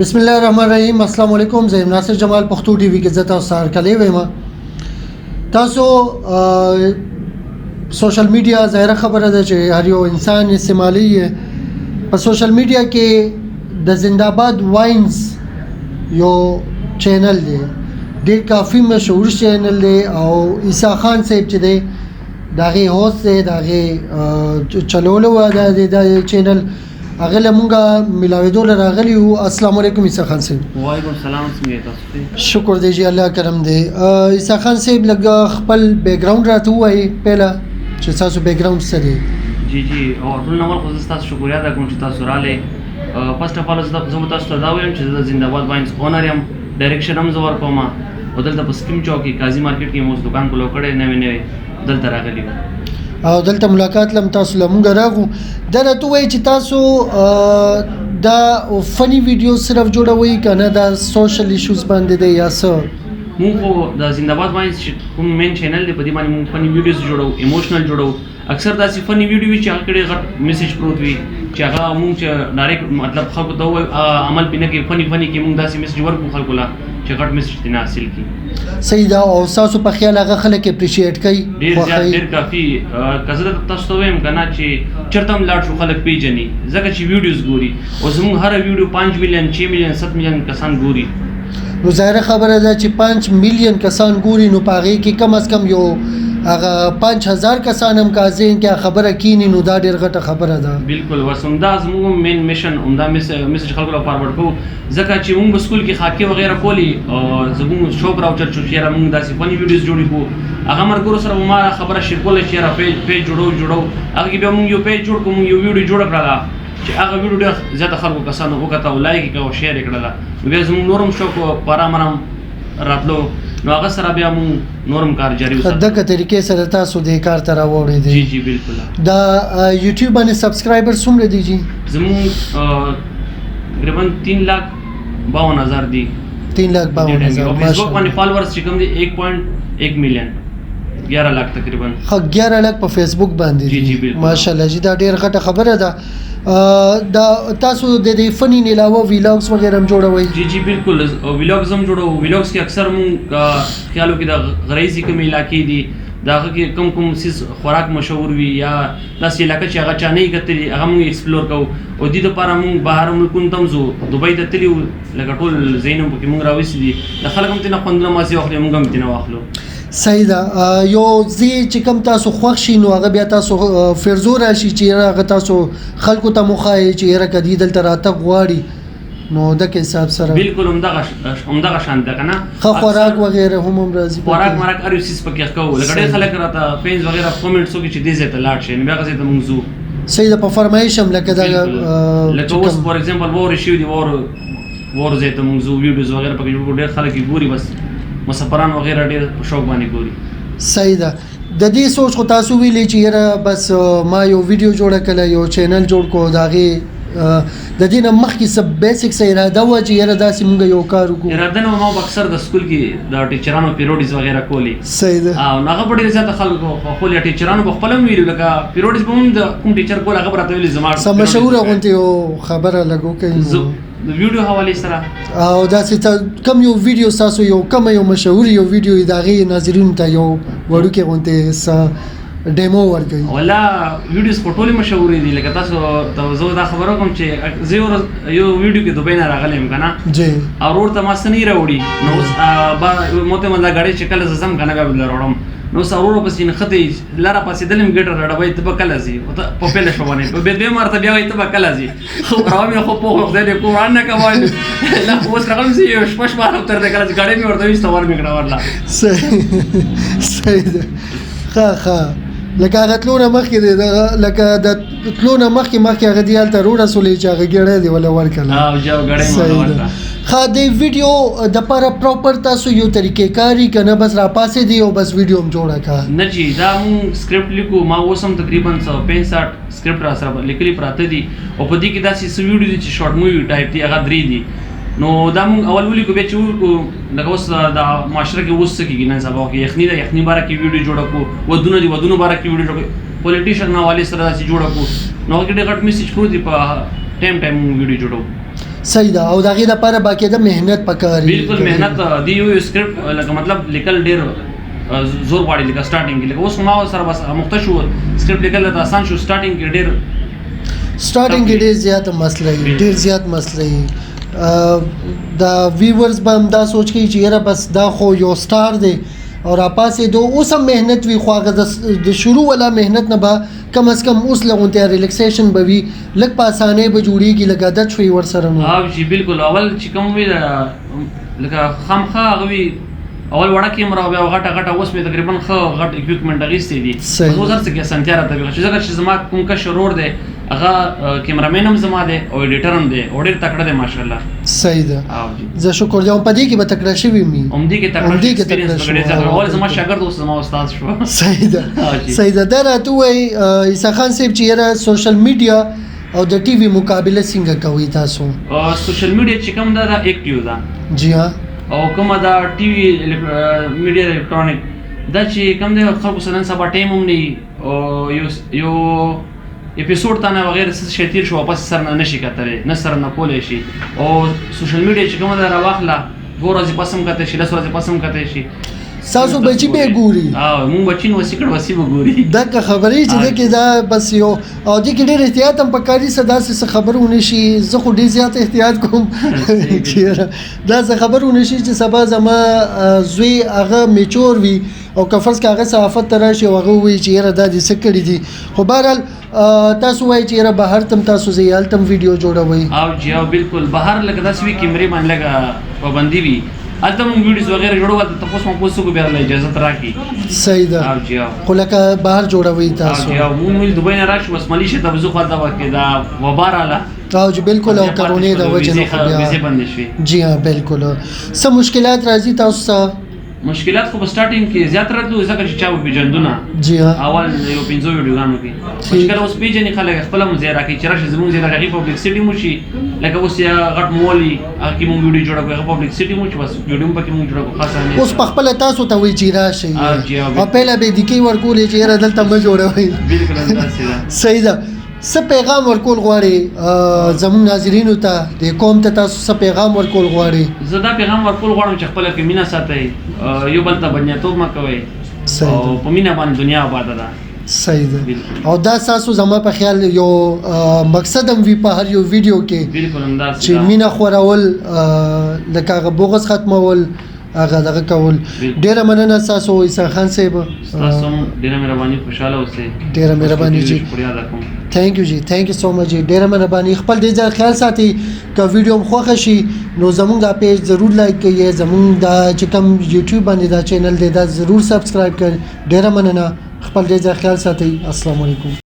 بسم الله الرحمن الرحیم. السلام علیکم. زه ناصر جمال پښتو ټي وي کې زه تاسو سره کلی وایم. تاسو سوشل میډیا ظاهره خبره ده چې هر یو انسان استعمالي په سوشل میډیا کې د زنده‌باد واینز یو چینل دی، ډېر کافي مشهور چینل دی او عیسی خان صاحب چې دی داغه هوست دی، داغه چلولو د چینل هغه لمونږه ملاویدو راغلی وو. السلام علیکم عیسی خان صاحب. وعلیکم السلام. څنګه تاسو؟ شکر دی جی، الله کرم دی. عیسی خان صاحب لږ خپل بیک گراوند راته وایي پهلا چې تاسو بیک گراوند څه دی؟ جی او ټول نمبر خو تاسو شکریا ادا کوم چې تاسو رااله. فرست اف اول زه تاسو ته دا وایم چې زه زنده‌باد واینز اونر یم، ډایرکشن هم زور کوم او دلته په سکیم چوک کې قاضي مارکیټ کې موږ دکان کولو کړه نوې دلته راغلی او دلته ملاقات لم تاسو لمونږ راغو. دا راته وایي چې تاسو دا فنی ویډیو صرف جوړوي کنه دا سوشل ایشوز باندې دی یا څه؟ موږ د زنده‌باد واینز کوم مین چینل دی په دې باندې موږ فنی ویډیوز جوړو، ایموشنل جوړو. اکثر داسې فنی ویډیو چې هغه کړي غټ میسج پروت وي چې هغه موږ چې ډایرکټ مطلب خلکو ته عمل پینې کې فنی کې موږ داسې میسج ورکو خلکو لا چې غټ میسج دې حاصل کی. صحیح دا. او تاسو په خیال هغه خلک اپریشیټ کوي؟ ډیر کافي. کزه تاسو ته وایم کنه چې چرته هم لاړ شو خلک پیژني ځکه چې ویډیوز ګوري او زموږ هر ویډیو 5 میلیون 6 میلیون 7 میلیون کسان ګوري. نو ظاهره خبره ده چې 5 میلیون کسان ګوري، نو پاره کې کم از کم یو هغه 5000 کسان هم کازین کې خبره کینی، نو دا ډیر غټه خبره ده. بالکل. وسمدا زموږ مین میشن همدا میسج خلکو ته فارورډ کوو ځکه چې موږ سکول کې خاکي وغیرہ کولی او زموږ شوق راوچر چې موږ داسې فنی ویډیوز جوړی کو هغه مرګورو سره ما خبره شیر کول چې را پیج جوړو هغه کې به موږ یو پیج جوړ کوم، یو ویډیو جوړ کړل چې هغه ویډیو ډېر زیات خلکو کسانو وکړه او لایک او شیر کړل. بیا زموږ نورم شوق پارامرم راتلو نو هغه سره بیا موږ نورم کار جاری وساتو. دغه طریقې سره تاسو د کار تر راوړی دی. جی بالکل. دا یوټیوب باندې سبسکرایبر څومره دي جی؟ زموږ تقریبا 3,52,000 دي. 3,52,000. فیسبوک باندې فالوورز چې کوم دي 1.1 میلیون 11 लाख تقریبا. 11 लाख په فیسبوک باندې دي. جی بالکل. ماشاءالله جی دا ډیره غټه خبره ده. دا تاسو د دې فنی نه علاوه ویلاګز وغیرہ هم جوړوي؟ جی بالکل. ویلاګز هم جوړو. ویلاګز کې اکثر مونږ خیالو کې د غریزي کوم علاقې دي داغه کې کوم سیس خوراک مشهور وي یا داسې علاقې چې هغه چا نه کتلي هغه مونږ ایکسپلور کوو او دې لپاره مونږ بهر ملکونو ته ځو. دوبۍ ته تللی لکه ټول ځایونه پکې مونږ راوستي دي، د خلک هم ترنه خوندونه ماسې واخلي، مونږ هم ترنه واخلو. صحیح ده. یو ځای چې کوم تاسو خوښ شي نو هغه بیا تاسو فرزو راشي چې هغه تاسو خلکو ته مخایي چې هر کدی دلته راته غواړي نو دغه حساب سره بالکل همدغه شان ده کنه. خوراک وغیرہ هم راځي. خوراک مرک ار یو سیس پکې کوو لکه ډېر خلک راته فینز وغیرہ کومنټس وکړي چې دې ځای ته لاړ شي نو بیا غزه ته مونږ زو. صحیح ده. په فرمایش هم لکه دا لکه اوس فور ایگزامپل وور شي دی وور ځای ته مونږ زو ویډیوز وغیرہ پکې جوړ ډېر خلک ګوري، بس مسافران وغیرہ ډېر په شوق باندې ګوري. صحیح ده. د دې سوچ خو تاسو ویلې چې یاره بس ما یو ویډیو جوړ کړل، یو چینل جوړ کو، داغه د دې نه مخکې سب بیسیک اراده و چې یاره داسې موږ یو کار وکړو. اراده نو ما اکثر د سکول کې د ټیچرانو پیروډیز وغیرہ کولی. صحیح ده. او هغه په ډېر زیات خلکو خپل ټیچرانو په خپل ویلو لکه پیروډیز به هم د کوم ټیچر کول هغه راته ویلي زما سم مشهور غونته یو خبره لګو کوي د ویډیو حواله سره. او داسې کم یو ویډیو تاسو یو کم یو مشهور یو ویډیو داغه ناظرین ته یو وړو کې غونته ډیمو ورکوي. ولا ویډیوز په ټوله مشهور دي لکه تاسو زه دا خبره کوم چې زه یو ویډیو کې دوبۍ نه راغلم کنه جی او ورته ما سنې راوړي نو موته مله غاډي چې کله زم کنه بیا بل راوړم نو سرور پس نه خدي لاره پسې دلم ګټر راډوي ته کله زی په پهله شو باندې په به مرته بیا وي ته کله زی خو راوي خو په خدای دې قران نه کوي لا اوس راغلم زی شپش بار تر دې کله غاډي مې ورته وستور مې کړه ورلا. صحیح ده. ښه لکه هغه تلونه مخکې دی لکه د تلونه مخکې هغه دیال ته روډه سولې چې هغه ګړې دی ولا ورکړه. جو ګړې مې ورکړه. خا دې ویډیو د لپاره پراپر تاسو یو طریقې کاری کنه بس را پاسې دی او بس ویډیو هم جوړه کا نه جی دا مون سکرپټ لیکو ما اوسم تقریبا 165 سکرپټ را سره لیکلي پراته دي او په دې کې داسې ویډیو دي چې شارټ مووی ټایپ دي هغه درې دي نو دا مون اول ولي کو به چې لکه اوس د معاشره کې اوس کېږي نه سبا کې یخني باره کې ویډیو جوړ کو ودونه باره کې ویډیو جوړ پولیټیشن نو والي سره داسې جوړ کو نو کې ډېر غټ میسج پروت دی په ټایم ویډیو جوړو. صحیح ده او دغه لپاره باقاعده مهنت پکاري بالکل مهنت دی یو سکرپټ لکه مطلب لیکل ډیر زور غواړي لکه سٹارټینګ کې لکه اوس ما سره بس مخته شو سکرپټ لیکل د آسان شو سٹارټینګ کې ډیر سٹارټینګ کې ډیر زیات مسله وي ډیر زیات مسله وي دا ویورز به هم دا سوچ کوي چې یاره بس دا خو یو سٹار دی او راپاسې دو اوس هم مهنت وي خو هغه د شروع والا مهنت نه به کم از کم اوس لغونته ریلیکسیشن به وي لږ په اسانۍ به جوړېږي لږ عادت شوي ورسره نو جی بالکل اول چې کوم وي لکه خامخا هغه وي اول وړه کیمرا بیا غټه غټه اوس مې تقریبا ښه غټ اکوپمنټ اغېستې دي اوس هر څه کې اسانتیا راته وي چې زما کوم کشر ورور دی هغه کیمرامین هم زما دی او ایډیټر هم دی او ډېر تکړه دی ماشاءالله صحیح ده زه شکر دی په دې کې به تکړه شوي مي همدې کې تکړه شوي اول زما شاګرد اوس زما استاد شو صحیح ده صحیح ده دا راته وایي عیسی خان صاحب چې یاره سوشل میډیا او د ټي وي مقابله څنګه کوئ تاسو سوشل میډیا چې کوم ده دا اکټیو ده جی ها او کومه دا ټي وي میډیا الکترونیک دا چې کوم دی خلکو سره سبا ټایم هم نه او یو اپیسوډ ته نه وغیره څه شي تیر شو واپس سر نه نشي کتلی نه سر نه کولی شي او سوشل میډیا چې کومه ده راواخله 2 ورځې پس هم کتی شي 10 ورځې پس هم کتی شي ستاسو بچي به ګوري مونږ بچي نو وسې کړ وسې به ګوري دا که خبرې چې ده کې دا بس یو او دې کې ډېر احتیاط هم پکاري څه داسې څه خبرونه شي زه خو ډېر زیات احتیاط کوم چې دا څه خبرونه شي چې سبا زما زوی هغه میچور وي او که فرض که هغه صحافت ته راشي او هغه ووایي چې یاره دا دې څه کړي دي خو بهرحال تاسو وایي چې یاره بهر تم تاسو ځئ هلته هم ویډیو جوړوئ او جی او بالکل بهر لکه داسې وي کیمرې باندې لږه پابندي وي هلته موږ ویډیوز وغیره جوړو هلته تپوس مپوس وکړو بیا اجازت راکړي صحیح ده او جی او خو لکه بهر جوړوئ تاسو او جی او موږ دوبۍ نه راشو بس ملیشه ته به زه خواته وکړې دا وبا راله او جی بالکل او کرونې د وجې نه خو بیا ویزې بندې شوې جی ها بالکل څه مشکلات راځي تاسو ته مشکلات خو په سٹارټینګ کې زیات راتلو ځکه چې چا وپېژندونه جی ها اول یو 5 ویډیوګانو کې مشکل اوس پیژنې خلک خپل هم ځای راکړي چې راشي زموږ ځای راکړي پبلکسټي مو شي لکه اوس یا غټ مول هغه کې مونږ ویډیو جوړوو هغه پبلکسټي مو چې بس ویډیو هم پکې مونږ جوړوو خاصه نه اوس په خپل تاسو ته وی چې راشي او پهله به د کی ورکولې چې را دلته مې جوړوي بالکل انداسې ده صحیح ده څه پیغام ورکول غواړي زموږ ناظرینو ته د قوم ته تاسو څه پیغام ورکول غواړي زه دا پیغام ورکول غواړم چې خپله کې مینه ساتئ یو بل ته بدنیتوب مه کوئ او په مینه باندې دنیا آباده ده صحیح ده او دا تاسو زما په خیال یو مقصد هم وي په هر یو ویډیو کې بالکل انداسې چې مینه خورول لکه هغه بغض ختمول هغه دغه کول ډیره مننه تاسو عیسی خان صاحب تاسو ډیره مهرباني خوشاله اوسئ ډیره مهرباني جی شکریہ ادا کوم تھینک یو جی تھینک یو سو مچ جی ډیره مهرباني خپل دې ځای خیال ساتي که ویډیو مو خوښ شي نو زموږ دا پیج ضرور لایک کړئ زموږ دا چې کوم یوټیوب باندې دا چینل دی دا ضرور سبسکرایب کړئ ډیره مننه خپل دې ځای خیال ساتي السلام علیکم